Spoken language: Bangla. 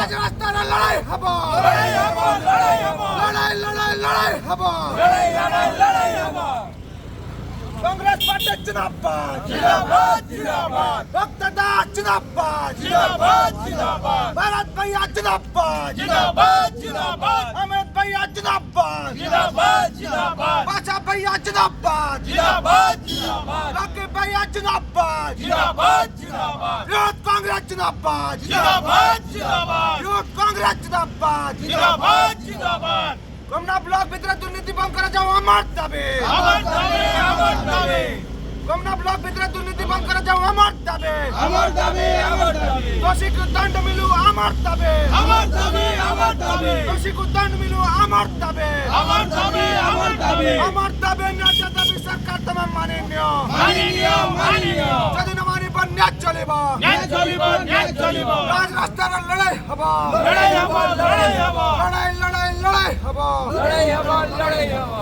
রাজরাস্তার লড়াই হব লড়াই হব লড়াই হব লড়াই লড়াই লড়াই হব লড়াই লড়াই লড়াই হব कांग्रेस पार्टी जिंदाबाद जिंदाबाद जिंदाबाद भक्तदा जिंदाबाद जिंदाबाद जिंदाबाद भारत भैया जिंदाबाद जिंदाबाद जिंदाबाद अमित भैया जिंदाबाद जिंदाबाद जिंदाबाद बादशाह भैया जिंदाबाद जिंदाबाद जिंदाबाद लकी भैया जिंदाबाद जिंदाबाद जिंदाबाद यूथ कांग्रेस जिंदाबाद जिंदाबाद जिंदाबाद यूथ कांग्रेस जिंदाबाद जिंदाबाद जिंदाबाद कमना ब्लॉक ভিতরে দুর্নীতি বন্ধ করা যাও আমার দাবি আমার দাবি আমার দাবি কমনা ব্লক ভিতরে দুর্নীতি বন্ধ করা যাও আমার দাবি আমার দাবি আমার দাবি দোষীকে দণ্ড মিলু আমার দাবি আমার দাবি আমার দাবি দোষীকে দণ্ড মিলু আমার দাবি আমার দাবি আমার দাবি আমার দাবি ন্যায্য দাবি সরকার তোমার মাননীয় মাননীয় যদি না মানিব ন্যায় চলিব ন্যায় চলিব রাজরাস্তার লড়াই হব লড়াই হব লড়াই হব লড়াই লড়াই লড়াই হব লড়াই হব লড়াই হব